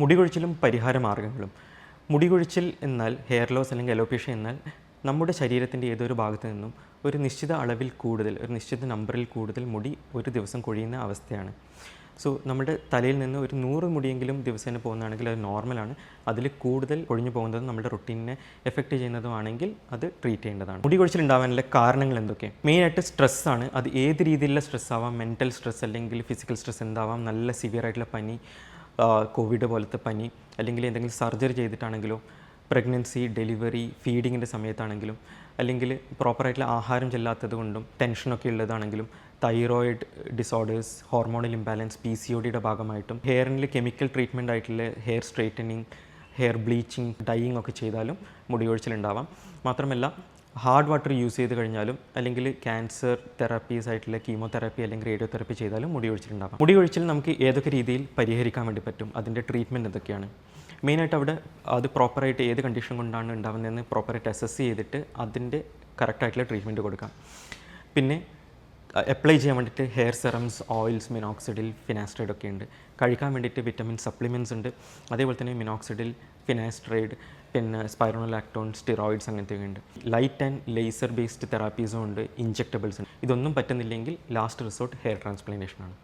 മുടി കൊഴിച്ചിലും പരിഹാര മാർഗ്ഗങ്ങളും. മുടി കൊഴിച്ചിൽ എന്നാൽ ഹെയർ ലോസ് അല്ലെങ്കിൽ അലോപേഷ്യ എന്നാൽ നമ്മുടെ ശരീരത്തിൻ്റെ ഏതൊരു ഭാഗത്തു നിന്നും ഒരു നിശ്ചിത അളവിൽ കൂടുതൽ, ഒരു നിശ്ചിത നമ്പറിൽ കൂടുതൽ മുടി ഒരു ദിവസം കൊഴിയുന്ന അവസ്ഥയാണ്. സോ നമ്മുടെ തലയിൽ നിന്ന് ഒരു 100 മുടിയെങ്കിലും ദിവസേന പോകുന്നതാണെങ്കിൽ അത് നോർമലാണ്. അതിൽ കൂടുതൽ കൊഴിഞ്ഞു പോകുന്നത് നമ്മുടെ റൊട്ടീനെ എഫക്റ്റ് ചെയ്യുന്നതുമാണെങ്കിൽ അത് ട്രീറ്റ് ചെയ്യേണ്ടതാണ്. മുടി കൊഴിച്ചിൽ ഉണ്ടാവാനുള്ള കാരണങ്ങൾ എന്തൊക്കെ? മെയിനായിട്ട് സ്ട്രെസ്സാണ്. അത് ഏത് രീതിയിലുള്ള സ്ട്രെസ് ആവാം, മെൻ്റൽ സ്ട്രെസ് അല്ലെങ്കിൽ ഫിസിക്കൽ സ്ട്രെസ് എന്താവാം, നല്ല സിവിയർ ആയിട്ടുള്ള പനി, കോവിഡ് പോലത്തെ പനി, അല്ലെങ്കിൽ എന്തെങ്കിലും സർജറി ചെയ്തിട്ടാണെങ്കിലോ, പ്രഗ്നൻസി, ഡെലിവറി, ഫീഡിങ്ങിൻ്റെ സമയത്താണെങ്കിലും, അല്ലെങ്കിൽ പ്രോപ്പറായിട്ടുള്ള ആഹാരം ചെല്ലാത്തത് കൊണ്ടും, ടെൻഷനൊക്കെ ഉള്ളതാണെങ്കിലും, തൈറോയിഡ് ഡിസോർഡേഴ്സ്, ഹോർമോണൽ ഇംബാലൻസ്, PCODയുടെ ഭാഗമായിട്ടും, ഹെയറിൽ കെമിക്കൽ ട്രീറ്റ്മെൻറ്റ് ആയിട്ടുള്ള hair straightening, hair bleaching, dyeing ഒക്കെ ചെയ്താലും മുടി കൊഴിച്ചിലുണ്ടാവാം. മാത്രമല്ല ഹാർഡ് വാട്ടർ യൂസ് ചെയ്ത് കഴിഞ്ഞാലും, അല്ലെങ്കിൽ ക്യാൻസർ തെറാപ്പീസ് ആയിട്ടുള്ള കീമോതെറാപ്പി അല്ലെങ്കിൽ റേഡിയോതെറാപ്പി ചെയ്താലും മുടി കൊഴിച്ചിലുണ്ടാവാം. മുടി കൊഴിച്ചിൽ നമുക്ക് ഏതൊക്കെ രീതിയിൽ പരിഹരിക്കാൻ വേണ്ടി പറ്റും, അതിൻ്റെ ട്രീറ്റ്മെൻറ്റ് എന്തൊക്കെയാണ്? മെയിനായിട്ട് അവിടെ അത് പ്രോപ്പറായിട്ട് ഏത് കണ്ടീഷൻ കൊണ്ടാണ് ഉണ്ടാകുന്നതെന്ന് പ്രോപ്പറായിട്ട് അസസ് ചെയ്തിട്ട് അതിൻ്റെ കറക്റ്റായിട്ടുള്ള ട്രീറ്റ്മെൻറ്റ് കൊടുക്കാം. പിന്നെ അപ്ലൈ ചെയ്യാൻ വേണ്ടിയിട്ട് hair serums, oils, minoxidil, finasteride ഒക്കെ ഉണ്ട്. കഴിക്കാൻ വേണ്ടിയിട്ട് വിറ്റമിൻ സപ്ലിമെൻറ്റ്സ് ഉണ്ട്. അതേപോലെ തന്നെ മിനോക്സിഡിൽ, ഫിനാസ്റ്ററൈഡ്, പിന്നെ സ്പൈറോണോലാക്ടോൺ, സ്റ്റിറോയിഡ്സ് അങ്ങനത്തെയൊക്കെ ഉണ്ട്. ലൈറ്റ് ആൻഡ് ലേസർ ബേസ്ഡ് തെറാപ്പീസും ഉണ്ട്, ഇഞ്ചെക്റ്റബിൾസ് ഉണ്ട്. ഇതൊന്നും പറ്റുന്നില്ലെങ്കിൽ ലാസ്റ്റ് റിസോർട്ട് ഹെയർ ട്രാൻസ്പ്ലാന്റേഷൻ ആണ്.